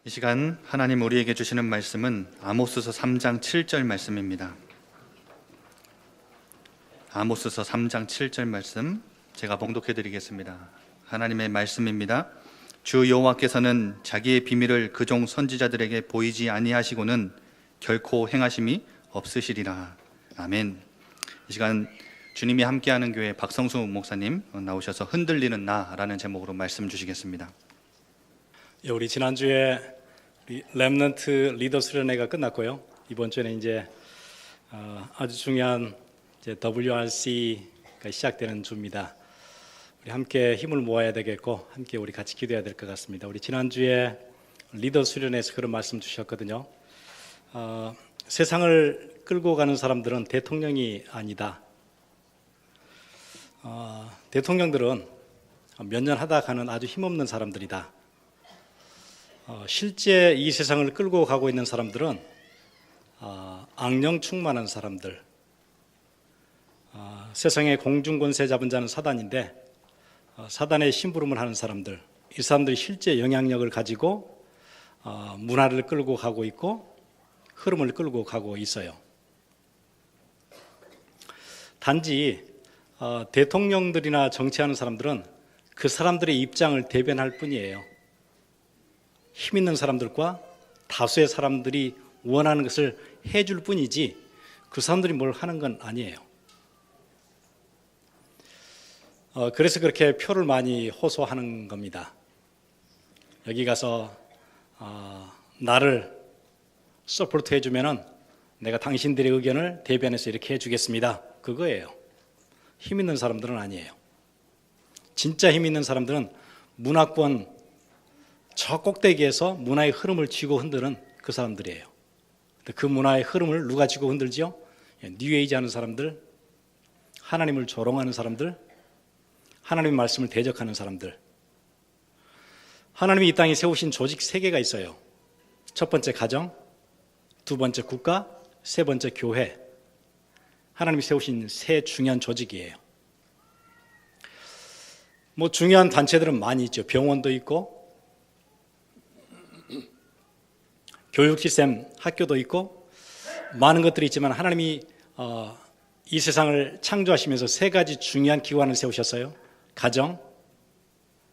이 시간 하나님 우리에게 주시는 말씀은 아모스서 3장 7절 말씀입니다. 아모스서 3장 7절 말씀 제가 봉독해 드리겠습니다. 하나님의 말씀입니다. 주 여호와께서는 자기의 비밀을 그종 선지자들에게 보이지 아니하시고는 결코 행하심이 없으시리라. 아멘. 이 시간 주님이 함께하는 교회 박성수 목사님 나오셔서 흔들리는 나라는 제목으로 말씀 주시겠습니다. 우리 지난주에 렘넌트 리더 수련회가 끝났고요. 이번 주에는 이제 아주 중요한 WRC가 시작되는 주입니다. 우리 함께 힘을 모아야 되겠고 함께 우리 같이 기도해야 될 것 같습니다. 우리 지난주에 리더 수련회에서 그런 말씀 주셨거든요. 세상을 끌고 가는 사람들은 대통령이 아니다. 대통령들은 몇 년 하다 가는 아주 힘없는 사람들이다. 실제 이 세상을 끌고 가고 있는 사람들은 악령 충만한 사람들, 세상의 공중권세 잡은 자는 사단인데 사단의 심부름을 하는 사람들, 이 사람들이 실제 영향력을 가지고 문화를 끌고 가고 있고 흐름을 끌고 가고 있어요. 단지 대통령들이나 정치하는 사람들은 그 사람들의 입장을 대변할 뿐이에요. 힘 있는 사람들과 다수의 사람들이 원하는 것을 해줄 뿐이지 그 사람들이 뭘 하는 건 아니에요. 그래서 그렇게 표를 많이 호소하는 겁니다. 여기 가서 나를 서포트 해주면은 내가 당신들의 의견을 대변해서 이렇게 해주겠습니다. 그거예요. 힘 있는 사람들은 아니에요. 진짜 힘 있는 사람들은 문화권 저 꼭대기에서 문화의 흐름을 쥐고 흔드는 그 사람들이에요. 그 문화의 흐름을 누가 쥐고 흔들죠? 뉴에이지 하는 사람들, 하나님을 조롱하는 사람들, 하나님의 말씀을 대적하는 사람들. 하나님이 이 땅에 세우신 조직 3개가 있어요. 첫 번째 가정, 두 번째 국가, 세 번째 교회. 하나님이 세우신 3 중요한 조직이에요. 중요한 단체들은 많이 있죠. 병원도 있고 교육 시스템, 학교도 있고 많은 것들이 있지만 하나님이 이 세상을 창조하시면서 3가지 중요한 기관을 세우셨어요. 가정,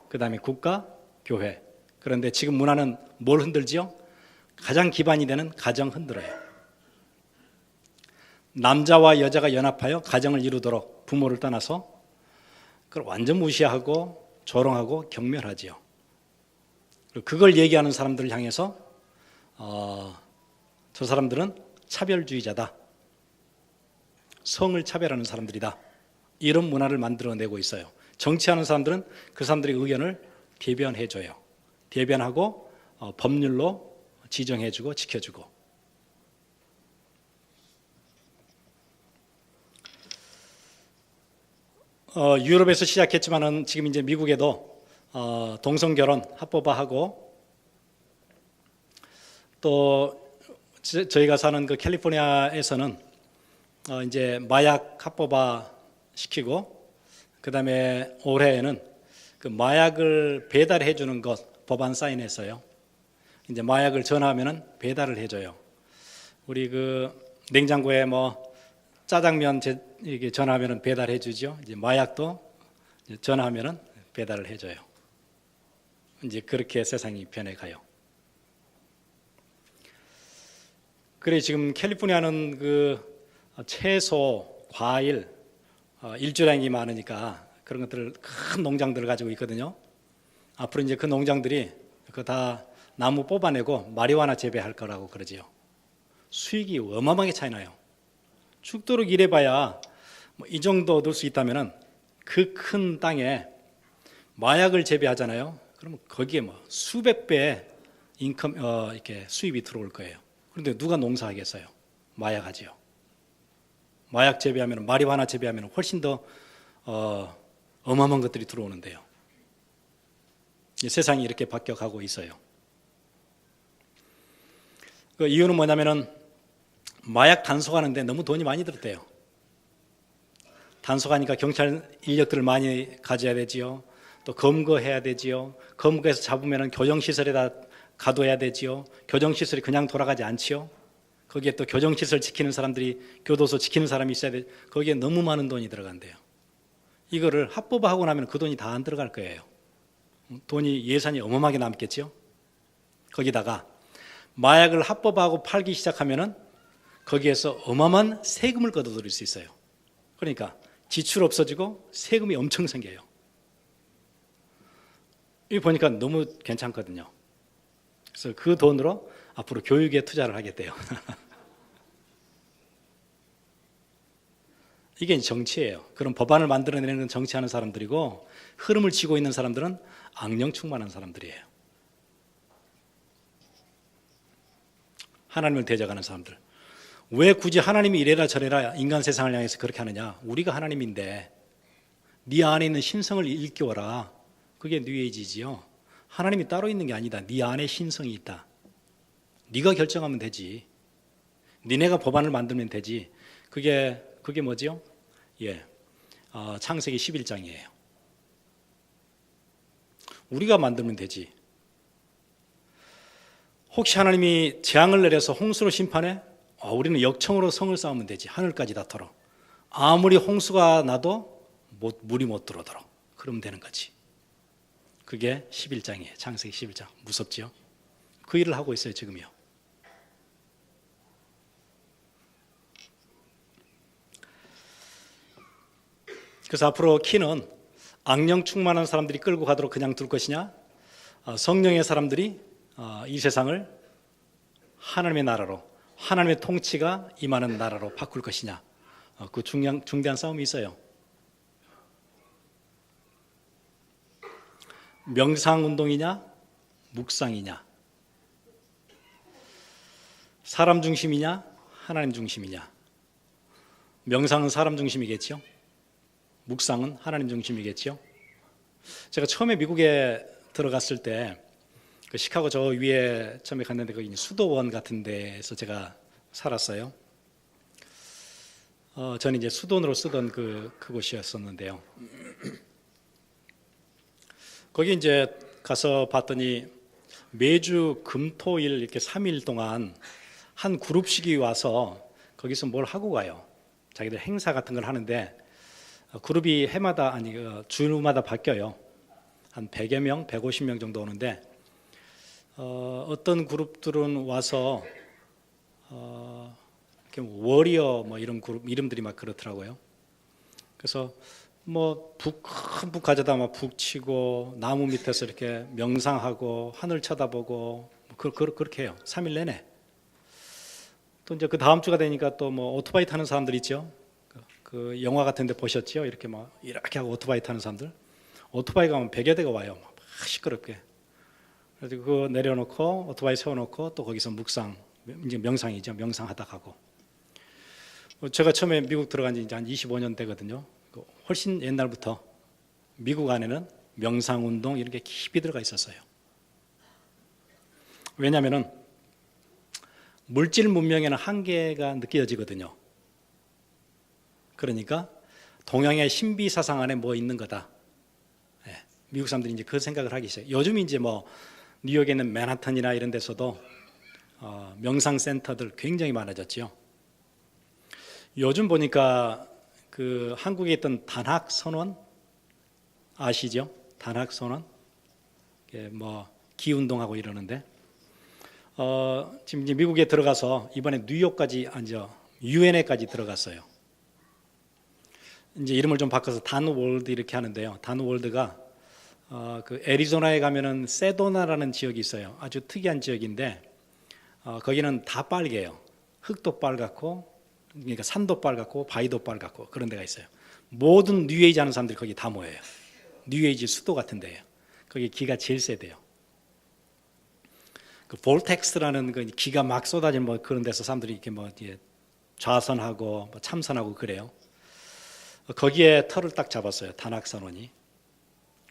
그 다음에 국가, 교회. 그런데 지금 문화는 뭘 흔들지요? 가장 기반이 되는 가정 흔들어요. 남자와 여자가 연합하여 가정을 이루도록 부모를 떠나서 그걸 완전 무시하고 조롱하고 경멸하지요. 그걸 얘기하는 사람들을 향해서 저 사람들은 차별주의자다. 성을 차별하는 사람들이다. 이런 문화를 만들어내고 있어요. 정치하는 사람들은 그 사람들의 의견을 대변해줘요. 대변하고 법률로 지정해주고 지켜주고. 유럽에서 시작했지만은 지금 이제 미국에도 동성결혼 합법화하고 또 저희가 사는 그 캘리포니아에서는 이제 마약 합법화 시키고 그다음에 올해에는 그 마약을 배달해 주는 것 법안 사인했어요. 이제 마약을 전화하면은 배달을 해줘요. 우리 그 냉장고에 짜장면 이게 전화하면은 배달해 주죠. 이제 마약도 전화하면은 배달을 해줘요. 이제 그렇게 세상이 변해가요. 그래 지금 캘리포니아는 그 채소, 과일, 일조량이 많으니까 그런 것들을 큰 농장들을 가지고 있거든요. 앞으로 이제 그 농장들이 그 다 나무 뽑아내고 마리화나 재배할 거라고 그러지요. 수익이 어마어마하게 차이 나요. 죽도록 일해봐야 이 정도 얻을 수 있다면은 그 큰 땅에 마약을 재배하잖아요. 그러면 거기에 수백 배의 인컴 이렇게 수입이 들어올 거예요. 그런데 누가 농사하겠어요? 마약하지요. 마약 재배하면 마리화나 재배하면 훨씬 더 어마어마한 것들이 들어오는데요. 세상이 이렇게 바뀌어가고 있어요. 그 이유는 뭐냐면은 마약 단속하는데 너무 돈이 많이 들었대요. 단속하니까 경찰 인력들을 많이 가져야 되지요. 또 검거해야 되지요. 검거해서 잡으면 교정시설에다 가둬야 되지요. 교정시설이 그냥 돌아가지 않지요. 거기에 또 교정시설 지키는 사람들이, 교도소 지키는 사람이 있어야 돼. 거기에 너무 많은 돈이 들어간대요. 이거를 합법화하고 나면 그 돈이 다 안 들어갈 거예요. 돈이, 예산이 어마어마하게 남겠죠. 거기다가 마약을 합법화하고 팔기 시작하면은 거기에서 어마어마한 세금을 걷어들일 수 있어요. 그러니까 지출 없어지고 세금이 엄청 생겨요. 이거 보니까 너무 괜찮거든요. 그래서 그 돈으로 앞으로 교육에 투자를 하겠대요. 이게 정치예요. 그런 법안을 만들어내는 정치하는 사람들이고, 흐름을 쥐고 있는 사람들은 악령 충만한 사람들이에요. 하나님을 대적하는 사람들. 왜 굳이 하나님이 이래라 저래라 인간 세상을 향해서 그렇게 하느냐? 우리가 하나님인데 네 안에 있는 신성을 일깨워라. 그게 뉴에이지지요. 하나님이 따로 있는 게 아니다. 네 안에 신성이 있다. 네가 결정하면 되지. 니네가 법안을 만들면 되지. 그게 뭐지요? 창세기 11장이에요. 우리가 만들면 되지. 혹시 하나님이 재앙을 내려서 홍수로 심판해? 우리는 역청으로 성을 쌓으면 되지. 하늘까지 닿도록. 아무리 홍수가 나도 물이 못 들어오도록. 그러면 되는 거지. 그게 11장이에요. 창세기 11장. 무섭지요? 그 일을 하고 있어요, 지금요. 그래서 앞으로 키는 악령 충만한 사람들이 끌고 가도록 그냥 둘 것이냐, 성령의 사람들이 이 세상을 하나님의 나라로, 하나님의 통치가 임하는 나라로 바꿀 것이냐, 그 중대한 싸움이 있어요. 명상운동이냐 묵상이냐, 사람 중심이냐 하나님 중심이냐. 명상은 사람 중심이겠죠. 묵상은 하나님 중심이겠죠. 제가 처음에 미국에 들어갔을 때 그 시카고 저 위에 처음에 갔는데 거기 수도원 같은 데서 제가 살았어요. 저는 이제 수도원으로 쓰던 그곳이었었는데요. 거기 이제 가서 봤더니 매주 금토일 이렇게 3일 동안 한 그룹씩이 와서 거기서 뭘 하고 가요. 자기들 행사 같은 걸 하는데 그룹이 해마다 주마다 바뀌어요. 한 100여 명, 150명 정도 오는데 어떤 그룹들은 와서 이렇게 워리어 이런 그룹 이름들이 막 그렇더라고요. 그래서 큰 북 가져다 막 북 치고 나무 밑에서 이렇게 명상하고 하늘 쳐다보고 그렇게 해요. 3일 내내. 또 이제 그 다음 주가 되니까 또 오토바이 타는 사람들 있죠. 그 영화 같은 데 보셨죠? 이렇게 이렇게 하고 오토바이 타는 사람들. 오토바이 가면 100여 대가 와요. 막 시끄럽게. 그래서 그거 내려놓고 오토바이 세워놓고 또 거기서 묵상, 이제 명상이죠. 명상하다 가고. 제가 처음에 미국 들어간 지 이제 한 25년 되거든요. 훨씬 옛날부터 미국 안에는 명상운동 이런 게 깊이 들어가 있었어요. 왜냐하면 물질 문명에는 한계가 느껴지거든요. 그러니까 동양의 신비 사상 안에 뭐 있는 거다. 미국 사람들이 이제 그 생각을 하기 시작해요. 요즘 이제 뉴욕에 있는 맨하탄이나 이런 데서도 명상 센터들 굉장히 많아졌죠. 요즘 보니까 그 한국에 있던 단학 선원 아시죠? 단학 선원 기운동하고 이러는데 지금 이제 미국에 들어가서 이번에 뉴욕까지 유엔에까지 들어갔어요. 이제 이름을 좀 바꿔서 단월드 이렇게 하는데요. 단월드가 그 애리조나에 가면은 세도나라는 지역이 있어요. 아주 특이한 지역인데 거기는 다 빨개요. 흙도 빨갛고, 그러니까 산도 빨갛고 바위도 빨갛고 그런 데가 있어요. 모든 뉴에이지 하는 사람들이 거기 다 모여요. 뉴에이지 수도 같은 데예요. 거기 기가 제일 세대요. 그 볼텍스라는 그 기가 막 쏟아진 그런 데서 사람들이 이렇게 좌선하고 참선하고 그래요. 거기에 털을 딱 잡았어요. 단학선원이.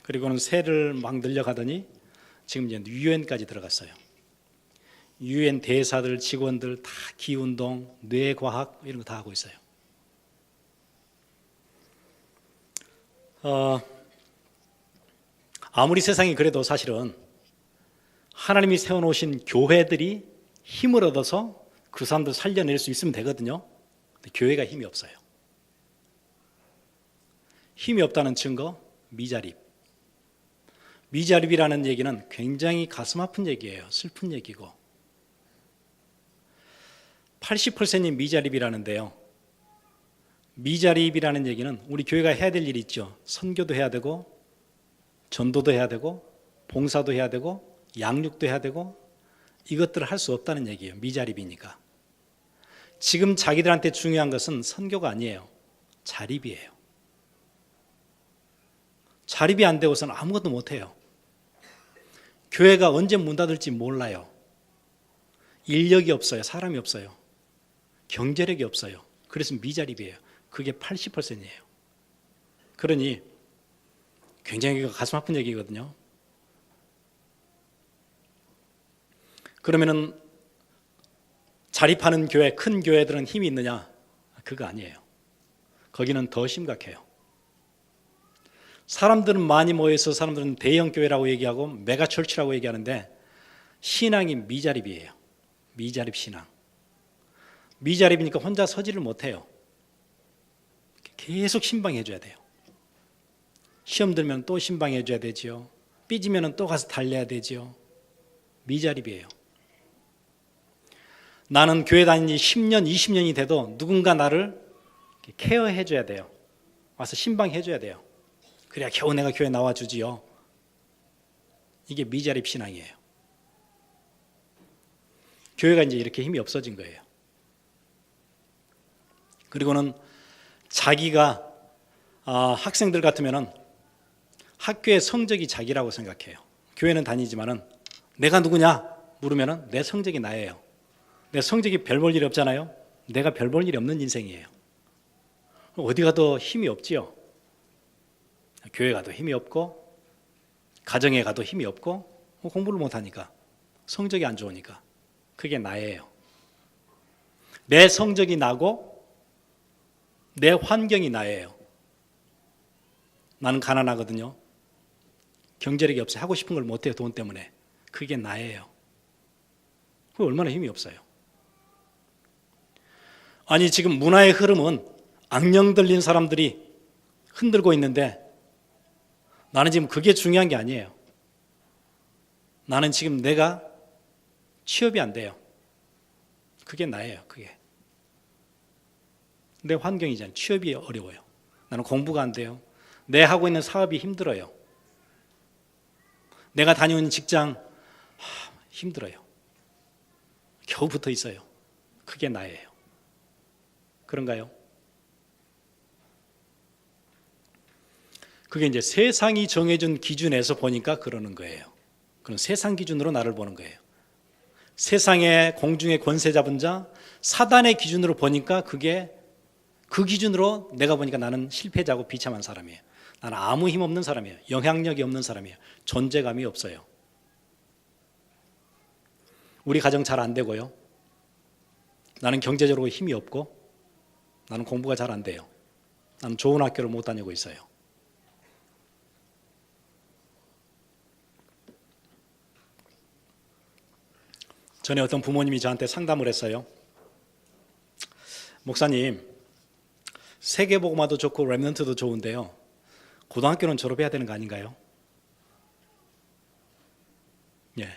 그리고는 새를 막 늘려가더니 지금 이제 유엔까지 들어갔어요. 유엔 대사들, 직원들 다 기운동, 뇌과학 이런 거 다 하고 있어요. 아무리 세상이 그래도 사실은 하나님이 세워놓으신 교회들이 힘을 얻어서 그 사람들 살려낼 수 있으면 되거든요. 근데 교회가 힘이 없어요. 힘이 없다는 증거, 미자립. 미자립이라는 얘기는 굉장히 가슴 아픈 얘기예요. 슬픈 얘기고. 80%님 미자립이라는데요. 미자립이라는 얘기는 우리 교회가 해야 될 일이 있죠. 선교도 해야 되고, 전도도 해야 되고, 봉사도 해야 되고, 양육도 해야 되고, 이것들을 할 수 없다는 얘기예요. 미자립이니까. 지금 자기들한테 중요한 것은 선교가 아니에요. 자립이에요. 자립이 안 되고서는 아무것도 못해요. 교회가 언제 문 닫을지 몰라요. 인력이 없어요. 사람이 없어요. 경제력이 없어요. 그래서 미자립이에요. 그게 80%예요. 그러니 굉장히 가슴 아픈 얘기거든요. 그러면은 자립하는 교회, 큰 교회들은 힘이 있느냐? 그거 아니에요. 거기는 더 심각해요. 사람들은 많이 모여서 사람들은 대형 교회라고 얘기하고 메가철치라고 얘기하는데 신앙이 미자립이에요. 미자립 신앙. 미자립이니까 혼자 서지를 못해요. 계속 신방해 줘야 돼요. 시험 들면 또 신방해 줘야 되지요. 삐지면 또 가서 달래야 되지요. 미자립이에요. 나는 교회 다닌 지 10년, 20년이 돼도 누군가 나를 케어해 줘야 돼요. 와서 신방해 줘야 돼요. 그래야 겨우 내가 교회 나와주지요. 이게 미자립 신앙이에요. 교회가 이제 이렇게 힘이 없어진 거예요. 그리고는 자기가 학생들 같으면은 학교의 성적이 자기라고 생각해요. 교회는 다니지만은 내가 누구냐 물으면은 내 성적이 나예요. 내 성적이 별 볼 일이 없잖아요. 내가 별 볼 일이 없는 인생이에요. 어디 가도 힘이 없지요. 교회 가도 힘이 없고 가정에 가도 힘이 없고 공부를 못하니까 성적이 안 좋으니까 그게 나예요. 내 성적이 나고 내 환경이 나예요. 나는 가난하거든요. 경제력이 없어요. 하고 싶은 걸 못해요. 돈 때문에. 그게 나예요. 그게 얼마나 힘이 없어요. 아니 지금 문화의 흐름은 악령 들린 사람들이 흔들고 있는데 나는 지금 그게 중요한 게 아니에요. 나는 지금 내가 취업이 안 돼요. 그게 나예요. 그게. 내 환경이잖아요. 취업이 어려워요. 나는 공부가 안 돼요. 내 하고 있는 사업이 힘들어요. 내가 다니는 직장 힘들어요. 겨우 붙어 있어요. 그게 나예요. 그런가요? 그게 이제 세상이 정해준 기준에서 보니까 그러는 거예요. 그럼 세상 기준으로 나를 보는 거예요. 세상의 공중의 권세 잡은 자, 사단의 기준으로 보니까 그게 그 기준으로 내가 보니까 나는 실패자고 비참한 사람이에요. 나는 아무 힘 없는 사람이에요. 영향력이 없는 사람이에요. 존재감이 없어요. 우리 가정 잘 안 되고요. 나는 경제적으로 힘이 없고 나는 공부가 잘 안 돼요. 나는 좋은 학교를 못 다니고 있어요. 전에 어떤 부모님이 저한테 상담을 했어요. 목사님, 세계복음화도 좋고 렘넌트도 좋은데요. 고등학교는 졸업해야 되는 거 아닌가요? 예,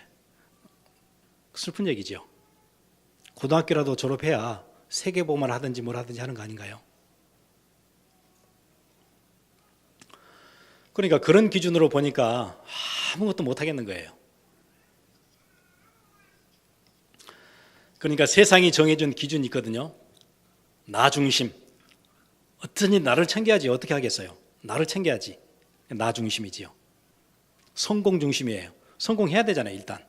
슬픈 얘기죠. 고등학교라도 졸업해야 세계복음화를 하든지 뭘 하든지 하는 거 아닌가요? 그러니까 그런 기준으로 보니까 아무것도 못 하겠는 거예요. 그러니까 세상이 정해준 기준이 있거든요. 나 중심. 어떠니 나를 챙겨야지 어떻게 하겠어요? 나를 챙겨야지. 나 중심이지요. 성공 중심이에요. 성공해야 되잖아요, 일단.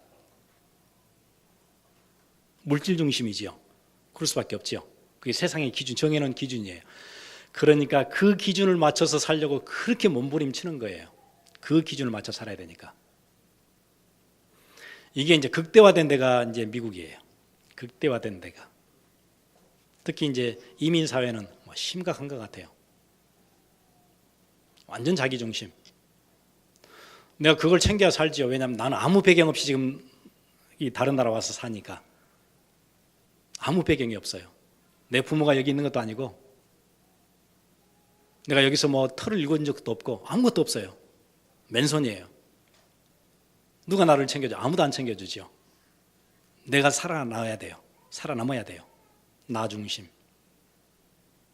물질 중심이지요. 그럴 수밖에 없지요. 그게 세상의 기준, 정해놓은 기준이에요. 그러니까 그 기준을 맞춰서 살려고 그렇게 몸부림치는 거예요. 그 기준을 맞춰 살아야 되니까. 이게 이제 극대화된 데가 이제 미국이에요. 극대화된 데가. 특히 이제 이민 사회는 심각한 것 같아요. 완전 자기 중심. 내가 그걸 챙겨야 살지요. 왜냐하면 나는 아무 배경 없이 지금 이 다른 나라 와서 사니까 아무 배경이 없어요. 내 부모가 여기 있는 것도 아니고 내가 여기서 뭐 털을 읽은 적도 없고 아무것도 없어요. 맨손이에요. 누가 나를 챙겨줘? 아무도 안 챙겨주죠. 내가 살아남아야 돼요. 살아남아야 돼요. 나 중심,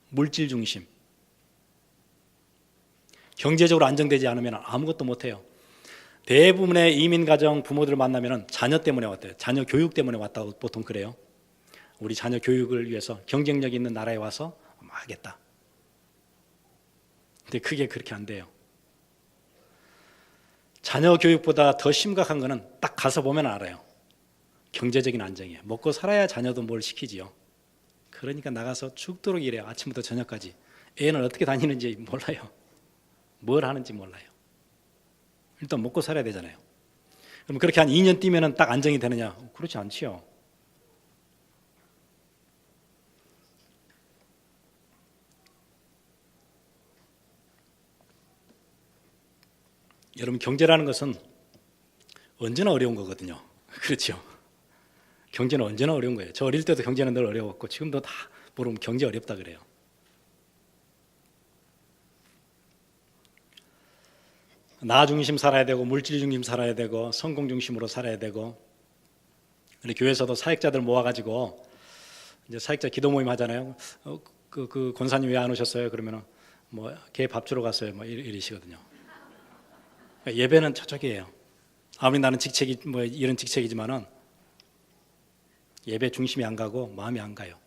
물질 중심. 경제적으로 안정되지 않으면 아무것도 못해요. 대부분의 이민 가정 부모들을 만나면 자녀 때문에 왔대요. 자녀 교육 때문에 왔다고 보통 그래요. 우리 자녀 교육을 위해서 경쟁력 있는 나라에 와서 하겠다. 근데 그게 그렇게 안 돼요. 자녀 교육보다 더 심각한 거는 딱 가서 보면 알아요. 경제적인 안정이에요. 먹고 살아야 자녀도 뭘 시키지요. 그러니까 나가서 죽도록 일해요. 아침부터 저녁까지. 애는 어떻게 다니는지 몰라요. 뭘 하는지 몰라요. 일단 먹고 살아야 되잖아요. 그럼 그렇게 한 2년 뛰면 딱 안정이 되느냐? 그렇지 않지요. 여러분, 경제라는 것은 언제나 어려운 거거든요. 그렇죠. 경제는 언제나 어려운 거예요. 저 어릴 때도 경제는 늘 어려웠고 지금도 다 모르면 경제 어렵다 그래요. 나 중심 살아야 되고 물질 중심 살아야 되고 성공 중심으로 살아야 되고, 우리 교회에서도 사역자들 모아가지고 이제 사역자 기도 모임 하잖아요. 그 권사님 왜 안 오셨어요? 그러면은 뭐 걔 밥 주러 갔어요. 뭐 이러시거든요. 예배는 저쪽이에요. 아무리 나는 직책이 뭐 이런 직책이지만은 예배 중심이 안 가고 마음이 안 가요.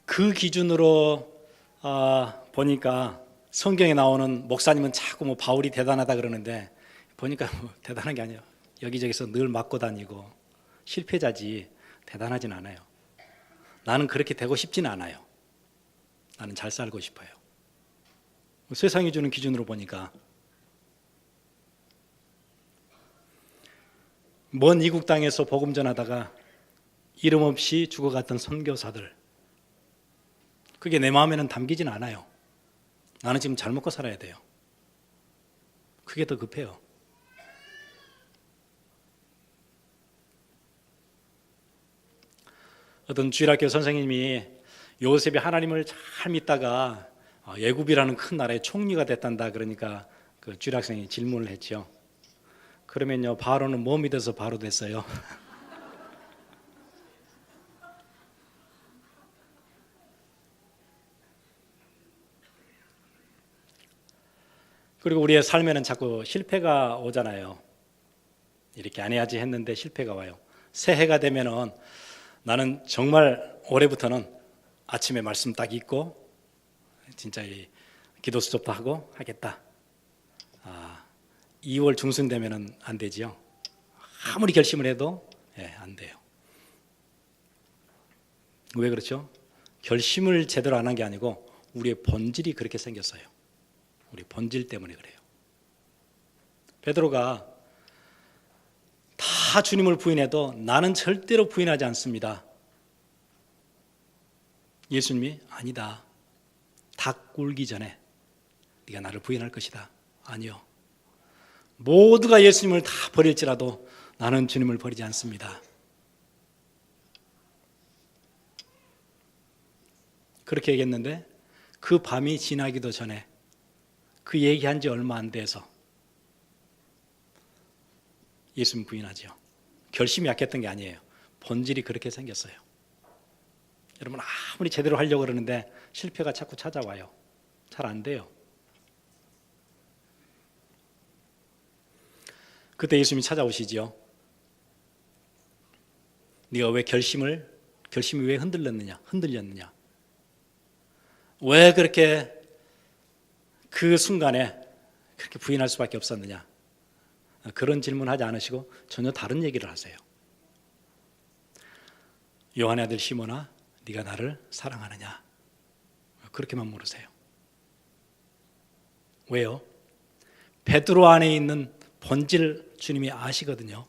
그 기준으로 보니까 성경에 나오는 목사님은 자꾸 뭐 바울이 대단하다 그러는데 보니까 뭐 대단한 게 아니에요. 여기저기서 늘 맞고 다니고 실패자지 대단하진 않아요. 나는 그렇게 되고 싶지는 않아요. 나는 잘 살고 싶어요. 세상이 주는 기준으로 보니까 먼 이국 땅에서 복음 전하다가 이름 없이 죽어갔던 선교사들, 그게 내 마음에는 담기진 않아요. 나는 지금 잘 먹고 살아야 돼요. 그게 더 급해요. 어떤 주일학교 선생님이 요셉이 하나님을 잘 믿다가 애굽이라는 큰 나라의 총리가 됐단다. 그러니까 그 주일학생이 질문을 했죠. 그러면요, 바로는 뭐 믿어서 바로 됐어요? 그리고 우리의 삶에는 자꾸 실패가 오잖아요. 이렇게 안 해야지 했는데 실패가 와요. 새해가 되면은 나는 정말 올해부터는 아침에 말씀 딱 읽고 진짜 이 기도 수첩도 하고 하겠다. 2월 중순 되면은 안 되지요. 아무리 결심을 해도 안 돼요. 왜 그렇죠? 결심을 제대로 안 한 게 아니고 우리의 본질이 그렇게 생겼어요. 우리 본질 때문에 그래요. 베드로가 다 주님을 부인해도 나는 절대로 부인하지 않습니다. 예수님이 아니다. 닭 굴기 전에 네가 나를 부인할 것이다. 아니요. 모두가 예수님을 다 버릴지라도 나는 주님을 버리지 않습니다. 그렇게 얘기했는데 그 밤이 지나기도 전에 그 얘기한 지 얼마 안 돼서 예수님 부인하죠. 결심이 약했던 게 아니에요. 본질이 그렇게 생겼어요. 여러분, 아무리 제대로 하려고 그러는데 실패가 자꾸 찾아와요. 잘 안 돼요. 그때 예수님이 찾아오시지요. 네가 왜 결심이 왜 흔들렸느냐? 왜 그렇게 그 순간에 그렇게 부인할 수밖에 없었느냐? 그런 질문하지 않으시고 전혀 다른 얘기를 하세요. 요한의 아들 시몬아, 네가 나를 사랑하느냐? 그렇게만 물으세요. 왜요? 베드로 안에 있는 본질 주님이 아시거든요.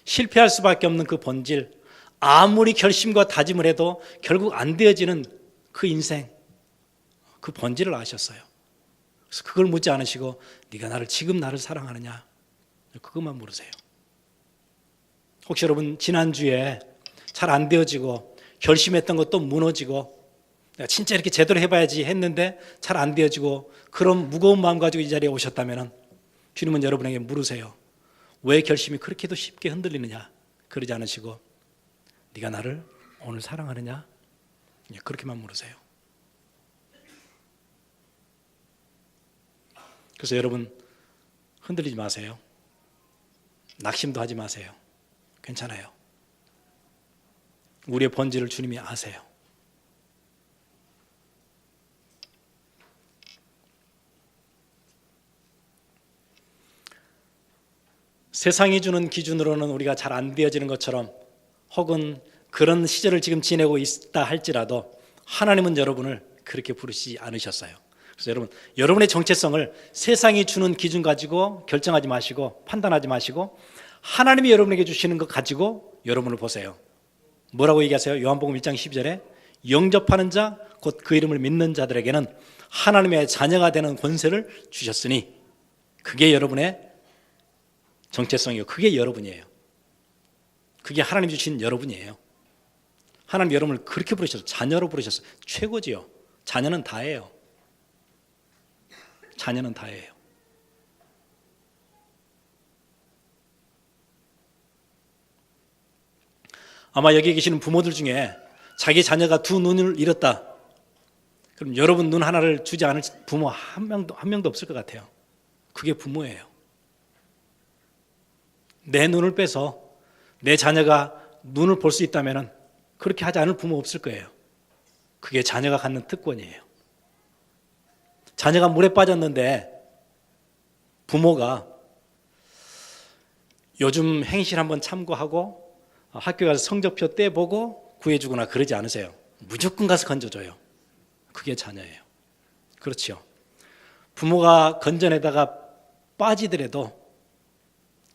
실패할 수밖에 없는 그 본질, 아무리 결심과 다짐을 해도 결국 안 되어지는 그 인생, 그 본질을 아셨어요. 그래서 그걸 묻지 않으시고 네가 지금 나를 사랑하느냐, 그것만 물으세요. 혹시 여러분 지난주에 잘 안 되어지고 결심했던 것도 무너지고 내가 진짜 이렇게 제대로 해봐야지 했는데 잘 안 되어지고 그런 무거운 마음 가지고 이 자리에 오셨다면 주님은 여러분에게 물으세요. 왜 결심이 그렇게도 쉽게 흔들리느냐? 그러지 않으시고 네가 나를 오늘 사랑하느냐? 그렇게만 물으세요. 그래서 여러분 흔들리지 마세요. 낙심도 하지 마세요. 괜찮아요. 우리의 본질을 주님이 아세요. 세상이 주는 기준으로는 우리가 잘 안 되어지는 것처럼 혹은 그런 시절을 지금 지내고 있다 할지라도 하나님은 여러분을 그렇게 부르시지 않으셨어요. 그래서 여러분의 정체성을 세상이 주는 기준 가지고 결정하지 마시고 판단하지 마시고 하나님이 여러분에게 주시는 것 가지고 여러분을 보세요. 뭐라고 얘기하세요? 요한복음 1장 12절에 영접하는 자 곧 그 이름을 믿는 자들에게는 하나님의 자녀가 되는 권세를 주셨으니 그게 여러분의 정체성이요. 그게 여러분이에요. 그게 하나님 주신 여러분이에요. 하나님 여러분을 그렇게 부르셨어요. 자녀로 부르셨어요. 최고지요. 자녀는 다예요. 자녀는 다예요. 아마 여기 계시는 부모들 중에 자기 자녀가 두 눈을 잃었다. 그럼 여러분 눈 하나를 주지 않을 부모 한 명도 없을 것 같아요. 그게 부모예요. 내 눈을 빼서 내 자녀가 눈을 볼 수 있다면 그렇게 하지 않을 부모 없을 거예요. 그게 자녀가 갖는 특권이에요. 자녀가 물에 빠졌는데 부모가 요즘 행실 한번 참고하고 학교 가서 성적표 떼보고 구해주거나 그러지 않으세요. 무조건 가서 건져줘요. 그게 자녀예요. 그렇죠. 부모가 건져내다가 빠지더라도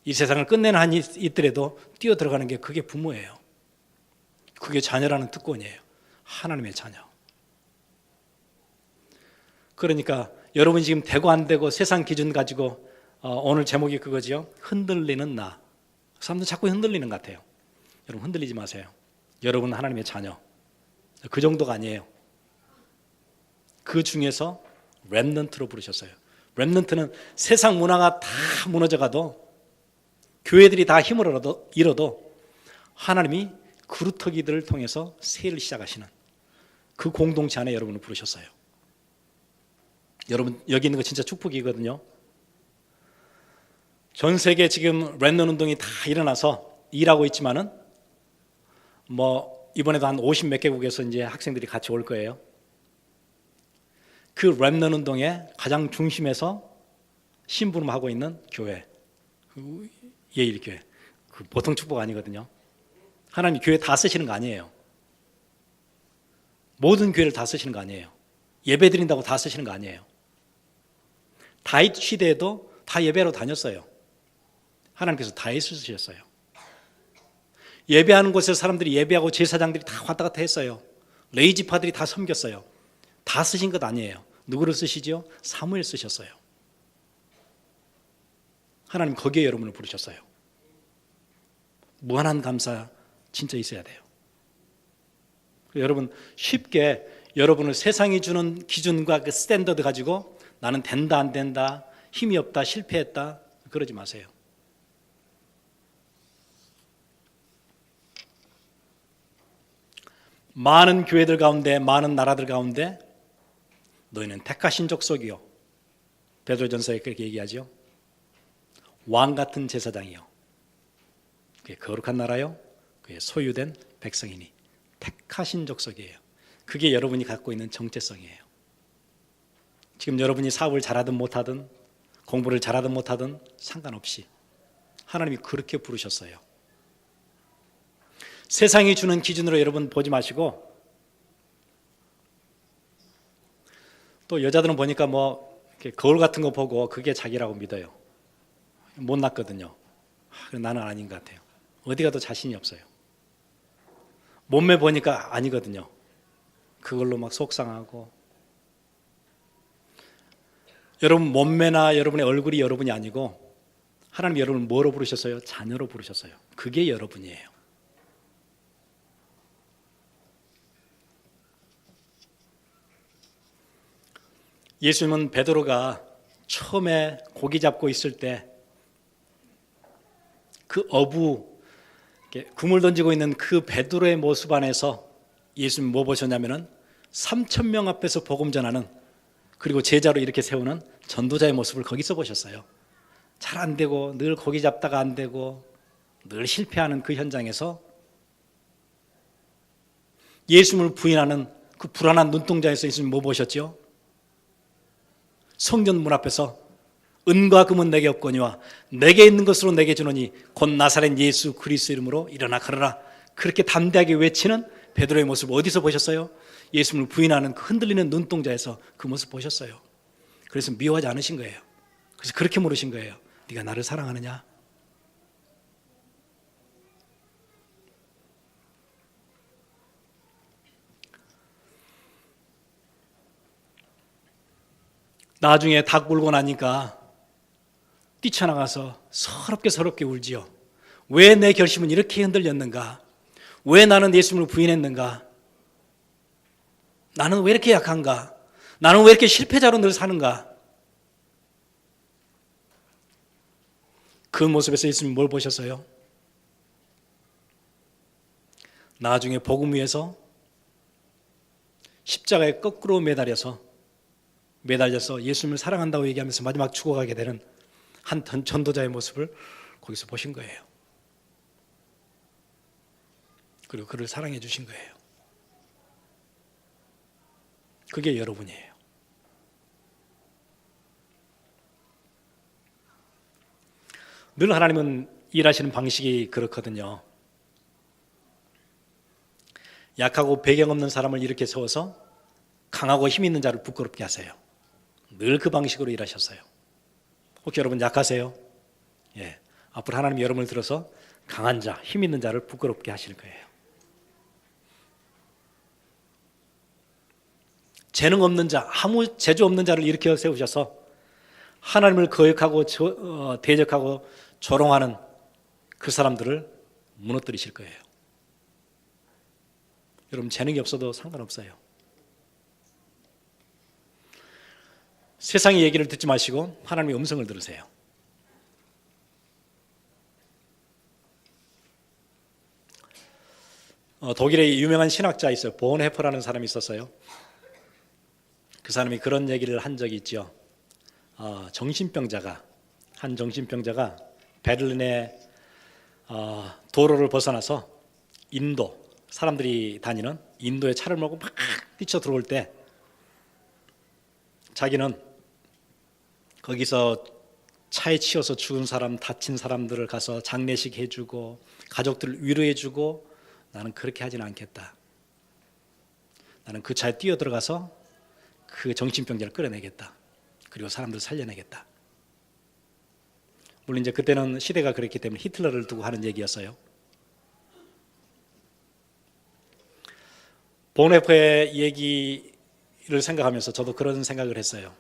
이 세상을 끝내는 한이 있더라도 뛰어 들어가는 게 그게 부모예요. 그게 자녀라는 특권이에요. 하나님의 자녀. 그러니까 여러분이 지금 되고 안 되고 세상 기준 가지고 오늘 제목이 그거지요. 흔들리는 나. 사람들 자꾸 흔들리는 것 같아요. 여러분 흔들리지 마세요. 여러분은 하나님의 자녀. 그 정도가 아니에요. 그 중에서 렘넌트로 부르셨어요. 렘넌트는 세상 문화가 다 무너져가도 교회들이 다 힘을 잃어도 하나님이 그루터기들을 통해서 세를 시작하시는 그 공동체 안에 여러분을 부르셨어요. 여러분 여기 있는 거 진짜 축복이거든요. 전 세계 지금 렘넌 운동이 다 일어나서 일하고 있지만은 이번에도 한 50 몇 개국에서 이제 학생들이 같이 올 거예요. 그 렘넌 운동의 가장 중심에서 심부름하고 있는 교회, 예일교회. 그 보통 축복 아니거든요. 하나님이 교회 다 쓰시는 거 아니에요. 모든 교회를 다 쓰시는 거 아니에요. 예배 드린다고 다 쓰시는 거 아니에요. 다윗 시대에도 다 예배로 다녔어요. 하나님께서 다윗을 쓰셨어요. 예배하는 곳에서 사람들이 예배하고 제사장들이 다 왔다 갔다 했어요. 레이지파들이 다 섬겼어요. 다 쓰신 것 아니에요. 누구를 쓰시죠? 사무엘 쓰셨어요. 하나님 거기에 여러분을 부르셨어요. 무한한 감사 진짜 있어야 돼요. 여러분 쉽게 여러분을 세상이 주는 기준과 그 스탠더드 가지고 나는 된다 안 된다 힘이 없다 실패했다 그러지 마세요. 많은 교회들 가운데 많은 나라들 가운데 너희는 택하신 족속이요. 베드로전서에 그렇게 얘기하죠. 왕 같은 제사장이요. 그게 거룩한 나라요. 그게 소유된 백성이니 택하신 족속이에요. 그게 여러분이 갖고 있는 정체성이에요. 지금 여러분이 사업을 잘하든 못하든 공부를 잘하든 못하든 상관없이 하나님이 그렇게 부르셨어요. 세상이 주는 기준으로 여러분 보지 마시고 또 여자들은 보니까 거울 같은 거 보고 그게 자기라고 믿어요. 못났거든요. 나는 아닌 것 같아요. 어디 가도 자신이 없어요. 몸매 보니까 아니거든요. 그걸로 막 속상하고 여러분 몸매나 여러분의 얼굴이 여러분이 아니고 하나님이 여러분을 뭐로 부르셨어요? 자녀로 부르셨어요. 그게 여러분이에요. 예수님은 베드로가 처음에 고기 잡고 있을 때 그 그물 던지고 있는 그 베드로의 모습 안에서 예수님이 뭐 보셨냐면은 3,000명 앞에서 복음 전하는, 그리고 제자로 이렇게 세우는 전도자의 모습을 거기서 보셨어요. 잘 안 되고 늘 고기 잡다가 안 되고 늘 실패하는 그 현장에서 예수님을 부인하는 그 불안한 눈동자에서 예수님 뭐 보셨죠? 성전 문 앞에서 은과 금은 내게 없거니와 내게 있는 것으로 내게 주노니 곧 나사렛 예수 그리스도 이름으로 일어나 걸어라. 그렇게 담대하게 외치는 베드로의 모습 어디서 보셨어요? 예수님을 부인하는 그 흔들리는 눈동자에서 그 모습 보셨어요. 그래서 미워하지 않으신 거예요. 그래서 그렇게 물으신 거예요. 네가 나를 사랑하느냐? 나중에 닭 울고 나니까 뛰쳐나가서 서럽게 울지요. 왜 내 결심은 이렇게 흔들렸는가? 왜 나는 예수님을 부인했는가? 나는 왜 이렇게 약한가? 나는 왜 이렇게 실패자로 늘 사는가? 그 모습에서 예수님이 뭘 보셨어요? 나중에 복음 위에서 십자가에 거꾸로 매달려서 예수님을 사랑한다고 얘기하면서 마지막 죽어가게 되는 한 전도자의 모습을 거기서 보신 거예요. 그리고 그를 사랑해 주신 거예요. 그게 여러분이에요. 늘 하나님은 일하시는 방식이 그렇거든요. 약하고 배경 없는 사람을 이렇게 세워서 강하고 힘 있는 자를 부끄럽게 하세요. 늘 그 방식으로 일하셨어요. 혹시 여러분 약하세요? 예. 앞으로 하나님이 여러분을 들어서 강한 자, 힘 있는 자를 부끄럽게 하실 거예요. 재능 없는 자, 아무 재주 없는 자를 일으켜 세우셔서 하나님을 거역하고 대적하고 조롱하는 그 사람들을 무너뜨리실 거예요. 여러분 재능이 없어도 상관없어요. 세상의 얘기를 듣지 마시고 하나님의 음성을 들으세요. 독일에 유명한 신학자 있어요. 본헤퍼라는 사람이 있었어요. 그 사람이 그런 얘기를 한 적이 있죠. 한 정신병자가 베를린의 도로를 벗어나서 인도, 사람들이 다니는 인도에 차를 몰고 막 뛰쳐 들어올 때 자기는 거기서 차에 치여서 죽은 사람, 다친 사람들을 가서 장례식 해주고 가족들을 위로해주고 나는 그렇게 하지는 않겠다. 나는 그 차에 뛰어들어가서 그 정신병자를 끌어내겠다. 그리고 사람들을 살려내겠다. 물론 이제 그때는 시대가 그랬기 때문에 히틀러를 두고 하는 얘기였어요. 본헤퍼의 얘기를 생각하면서 저도 그런 생각을 했어요.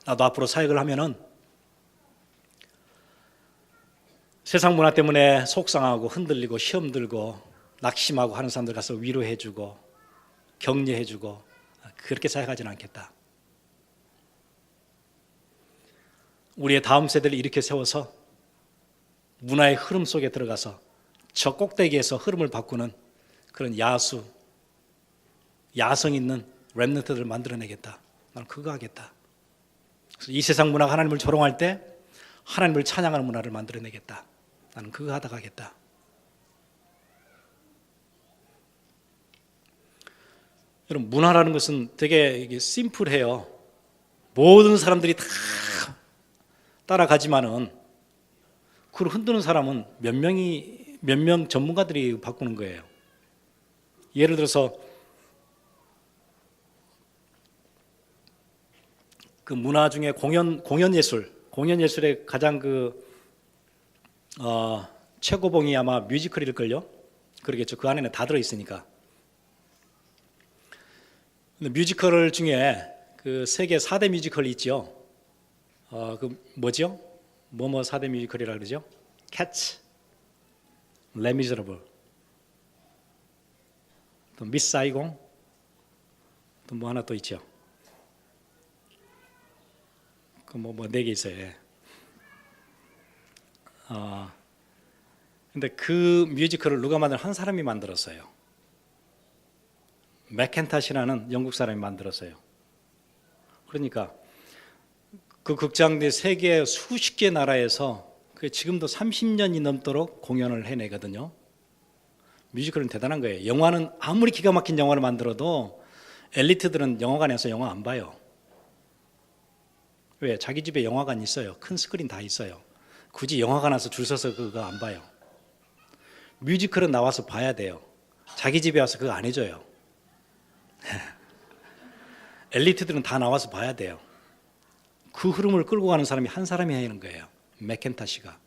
나도 앞으로 사역을 하면은 세상 문화 때문에 속상하고 흔들리고 시험 들고 낙심하고 하는 사람들 가서 위로해주고 격려해주고 그렇게 사역하지는 않겠다. 우리의 다음 세대를 이렇게 세워서 문화의 흐름 속에 들어가서 저 꼭대기에서 흐름을 바꾸는 그런 야성 있는 렘넌트들을 만들어내겠다. 나는 그거 하겠다. 그래서 이 세상 문화가 하나님을 조롱할 때 하나님을 찬양하는 문화를 만들어내겠다. 나는 그거 하다 가겠다. 여러분 문화라는 것은 되게 이게 심플해요. 모든 사람들이 다 따라가지만은 그걸 흔드는 사람은 몇 명 전문가들이 바꾸는 거예요. 예를 들어서 그 문화 중에 공연 예술의 가장 최고봉이 아마 뮤지컬일걸요. 그러겠죠. 그 안에는 다 들어 있으니까. 근데 뮤지컬 중에 그 세계 4대 뮤지컬이 있죠. 그 뭐죠? 뭐뭐 4대 뮤지컬이라 그러죠? Cats, Les Miserables, 또 미스 사이공, 또 뭐 하나 또 있죠. 그 뭐 네 개 있어요. 예. 근데 그 뮤지컬을 누가 만든 한 사람이 만들었어요. 맥켄타시라는 영국 사람이 만들었어요. 그러니까 그 극장들이 세계 수십 개 나라에서 지금도 30년이 넘도록 공연을 해내거든요. 뮤지컬은 대단한 거예요. 영화는 아무리 기가 막힌 영화를 만들어도 엘리트들은 영화관에서 영화 안 봐요. 왜? 자기 집에 영화관 있어요. 큰 스크린 다 있어요. 굳이 영화관 와서 줄 서서 그거 안 봐요. 뮤지컬은 나와서 봐야 돼요. 자기 집에 와서 그거 안 해줘요. 엘리트들은 다 나와서 봐야 돼요. 그 흐름을 끌고 가는 사람이 한 사람이 하는 거예요. 맥켄타시가.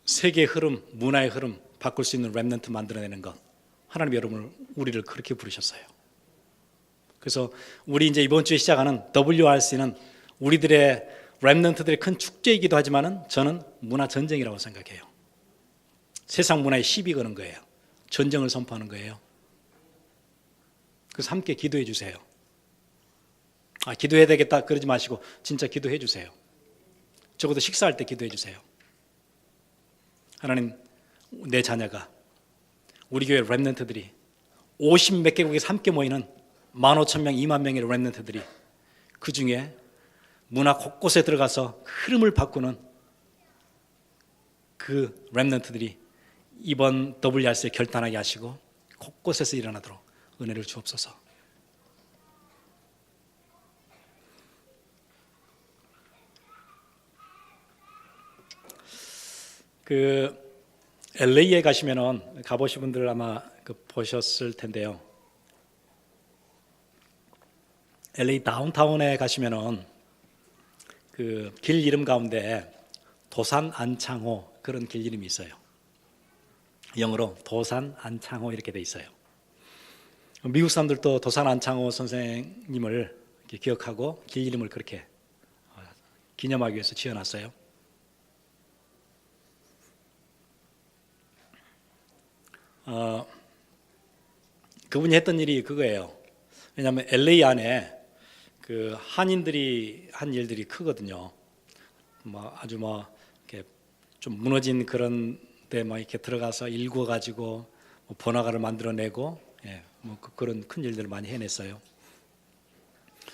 세계의 흐름, 문화의 흐름 바꿀 수 있는 렘넌트 만들어내는 것. 하나님 여러분을 우리를 그렇게 부르셨어요. 그래서 우리 이제 이번 주에 시작하는 WRC는 우리들의 렘넌트들의 큰 축제이기도 하지만은 저는 문화 전쟁이라고 생각해요. 세상 문화에 시비 거는 거예요. 전쟁을 선포하는 거예요. 그래서 함께 기도해 주세요. 기도해야 되겠다 그러지 마시고 진짜 기도해 주세요. 적어도 식사할 때 기도해 주세요. 하나님, 내 자녀가 우리 교회 렘넌트들이 50 몇 개국에서 함께 모이는 15,000명, 2만 명의 렘넌트들이 그 중에 문화 곳곳에 들어가서 흐름을 바꾸는 그 렘넌트들이 이번 WRC에 결단하게 하시고 곳곳에서 일어나도록 은혜를 주옵소서. 그 LA에 가시면은 가보신 분들 아마 보셨을 텐데요. LA 다운타운에 가시면은 그 길 이름 가운데 도산 안창호 그런 길 이름이 있어요. 영어로 도산 안창호 이렇게 돼 있어요. 미국 사람들도 도산 안창호 선생님을 이렇게 기억하고 길 이름을 그렇게 기념하기 위해서 지어놨어요. 그분이 했던 일이 그거예요. 왜냐하면 LA 안에 그 한인들이 한 일들이 크거든요. 아주 이렇게 좀 무너진 그런 데 이렇게 들어가서 일구어 가지고 번화가를 만들어내고 그런 큰 일들을 많이 해냈어요.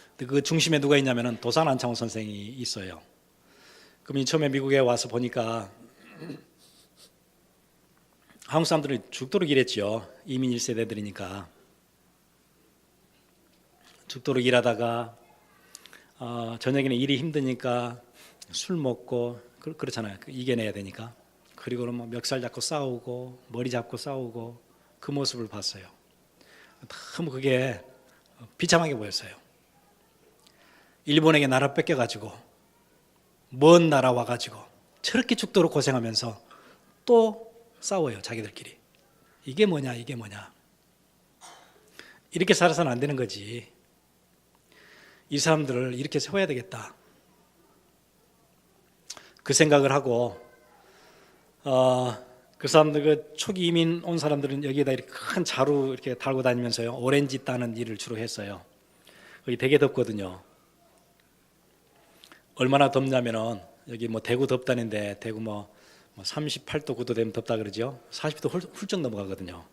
근데 그 중심에 누가 있냐면은 도산 안창호 선생이 있어요. 그분이 처음에 미국에 와서 보니까 한국 사람들은 죽도록 일했죠. 이민 1세대들이니까. 죽도록 일하다가 저녁에는 일이 힘드니까 술 먹고 그렇잖아요. 이겨내야 되니까. 그리고는 멱살 잡고 싸우고 머리 잡고 싸우고 그 모습을 봤어요. 너무 그게 비참하게 보였어요. 일본에게 나라 뺏겨가지고 먼 나라 와가지고 저렇게 죽도록 고생하면서 또 싸워요. 자기들끼리. 이게 뭐냐 이게 뭐냐. 이렇게 살아서는 안 되는 거지. 이 사람들을 이렇게 세워야 되겠다. 그 생각을 하고 그 사람들 그 초기 이민 온 사람들은 여기에다 이렇게 큰 자루 이렇게 달고 다니면서요 오렌지 따는 일을 주로 했어요. 거기 되게 덥거든요. 얼마나 덥냐면은 여기 대구 덥다는데 대구 38도 9도 되면 덥다 그러죠. 40도 훌쩍 넘어가거든요.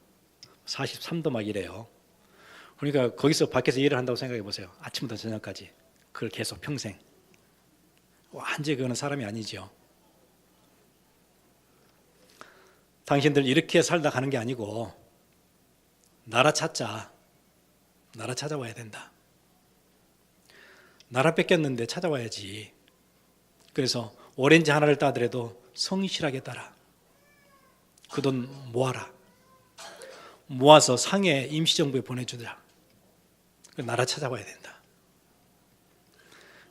43도 막 이래요. 그러니까 거기서 밖에서 일을 한다고 생각해 보세요. 아침부터 저녁까지 그걸 계속 평생. 완전히 그거는 사람이 아니죠. 당신들 이렇게 살다 가는 게 아니고 나라 찾자. 나라 찾아와야 된다. 나라 뺏겼는데 찾아와야지. 그래서 오렌지 하나를 따더라도 성실하게 따라. 그 돈 모아라. 모아서 상해 임시정부에 보내주자. 나라 찾아와야 된다.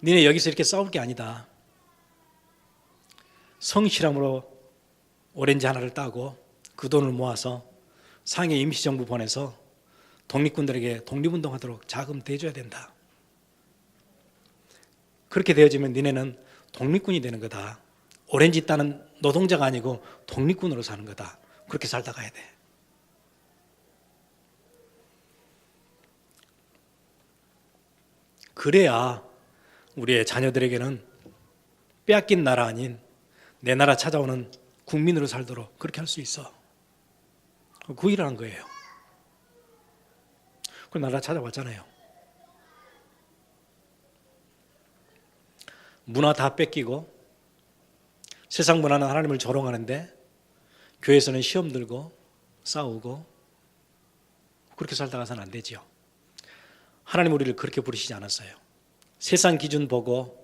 니네 여기서 이렇게 싸울 게 아니다. 성실함으로 오렌지 하나를 따고 그 돈을 모아서 상해 임시정부 보내서 독립군들에게 독립운동하도록 자금 대줘야 된다. 그렇게 되어지면 니네는 독립군이 되는 거다. 오렌지 따는 노동자가 아니고 독립군으로 사는 거다. 그렇게 살다 가야 돼. 그래야 우리의 자녀들에게는 빼앗긴 나라 아닌 내 나라 찾아오는 국민으로 살도록 그렇게 할 수 있어. 그 일을 한 거예요. 그 나라 찾아왔잖아요. 문화 다 뺏기고 세상 문화는 하나님을 조롱하는데 교회에서는 시험 들고 싸우고 그렇게 살다 가서는 안 되지요. 하나님 우리를 그렇게 부르시지 않았어요. 세상 기준 보고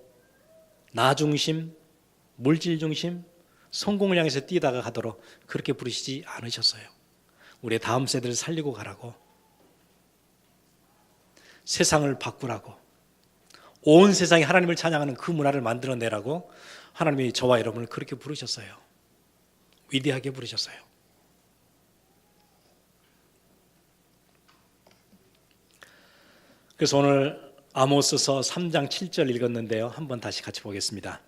나 중심, 물질 중심, 성공을 향해서 뛰다가 가도록 그렇게 부르시지 않으셨어요. 우리의 다음 세대를 살리고 가라고, 세상을 바꾸라고, 온 세상이 하나님을 찬양하는 그 문화를 만들어내라고 하나님이 저와 여러분을 그렇게 부르셨어요. 위대하게 부르셨어요. 그래서 오늘 아모스서 3장 7절 읽었는데요. 한번 다시 같이 보겠습니다.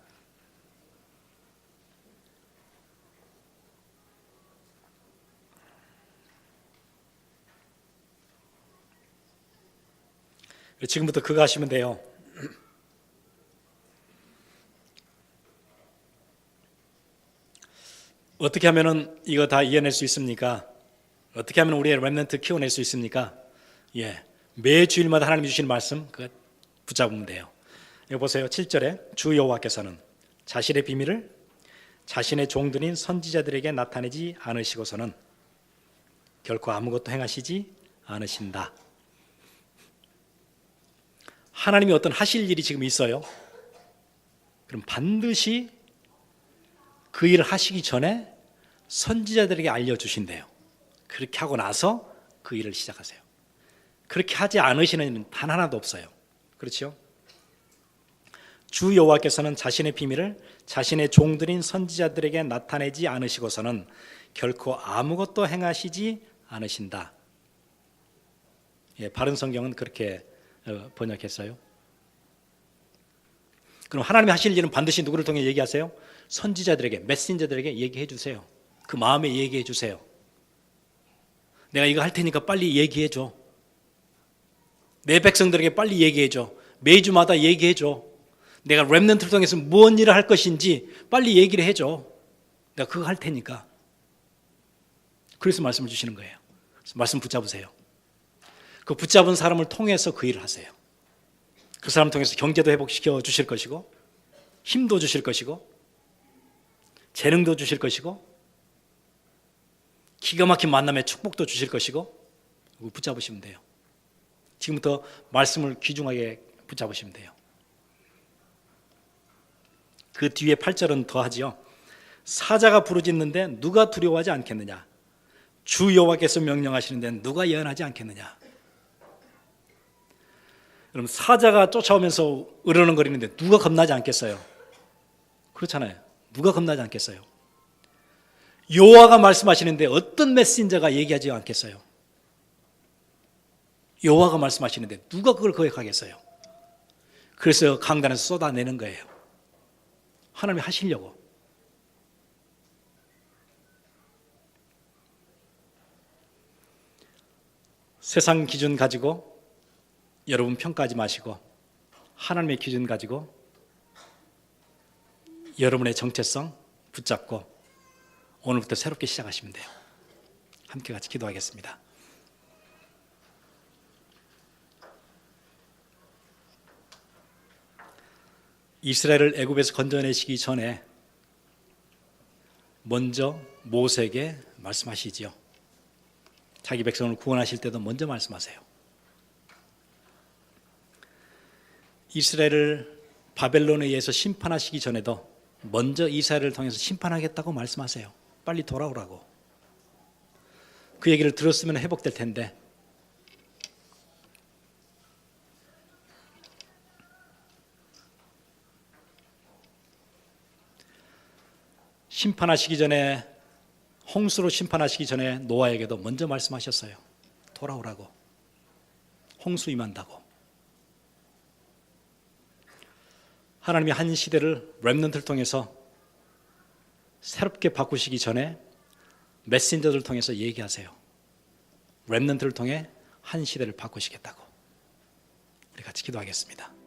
지금부터 그거 하시면 돼요. 어떻게 하면은 이거 다 이겨낼 수 있습니까? 어떻게 하면 우리의 렘넌트 키워낼 수 있습니까? 매 주일마다 하나님이 주시는 말씀 그거 붙잡으면 돼요. 여기 보세요. 7절에 주 여호와께서는 자신의 비밀을 자신의 종들인 선지자들에게 나타내지 않으시고서는 결코 아무것도 행하시지 않으신다. 하나님이 어떤 하실 일이 지금 있어요. 그럼 반드시 그 일을 하시기 전에 선지자들에게 알려주신대요. 그렇게 하고 나서 그 일을 시작하세요. 그렇게 하지 않으시는 일은 단 하나도 없어요. 그렇죠? 주 여호와께서는 자신의 비밀을 자신의 종들인 선지자들에게 나타내지 않으시고서는 결코 아무것도 행하시지 않으신다. 바른 성경은 그렇게 번역했어요. 그럼 하나님이 하실 일은 반드시 누구를 통해 얘기하세요? 선지자들에게, 메신저들에게 얘기해 주세요. 그 마음에 얘기해 주세요. 내가 이거 할 테니까 빨리 얘기해 줘. 내 백성들에게 빨리 얘기해 줘. 매주마다 얘기해 줘. 내가 렘넌트를 통해서 무슨 일을 할 것인지 빨리 얘기를 해 줘. 내가 그거 할 테니까. 그래서 말씀을 주시는 거예요. 그래서 말씀 붙잡으세요. 그 붙잡은 사람을 통해서 그 일을 하세요. 그 사람 통해서 경제도 회복시켜 주실 것이고, 힘도 주실 것이고, 재능도 주실 것이고, 기가 막힌 만남의 축복도 주실 것이고, 붙잡으시면 돼요. 지금부터 말씀을 귀중하게 붙잡으시면 돼요. 그 뒤에 8절은 더하지요. 사자가 부르짖는데 누가 두려워하지 않겠느냐? 주 여호와께서 명령하시는데 누가 예언하지 않겠느냐? 그럼 사자가 쫓아오면서 으르렁거리는데 누가 겁나지 않겠어요? 그렇잖아요. 누가 겁나지 않겠어요? 여호와가 말씀하시는데 어떤 메신저가 얘기하지 않겠어요? 여호와가 말씀하시는데 누가 그걸 거역하겠어요? 그래서 강단에서 쏟아내는 거예요. 하나님이 하시려고. 세상 기준 가지고 여러분 평가하지 마시고 하나님의 기준 가지고 여러분의 정체성 붙잡고 오늘부터 새롭게 시작하시면 돼요. 함께 같이 기도하겠습니다. 이스라엘을 애굽에서 건져내시기 전에 먼저 모세에게 말씀하시지요. 자기 백성을 구원하실 때도 먼저 말씀하세요. 이스라엘을 바벨론에 의해서 심판하시기 전에도 먼저 이스라엘을 통해서 심판하겠다고 말씀하세요. 빨리 돌아오라고. 그 얘기를 들었으면 회복될 텐데 심판하시기 전에 홍수로 심판하시기 전에 노아에게도 먼저 말씀하셨어요. 돌아오라고. 홍수 임한다고. 하나님이 한 시대를 렘넌트를 통해서 새롭게 바꾸시기 전에 메신저들을 통해서 얘기하세요. 렘넌트를 통해 한 시대를 바꾸시겠다고. 우리 같이 기도하겠습니다.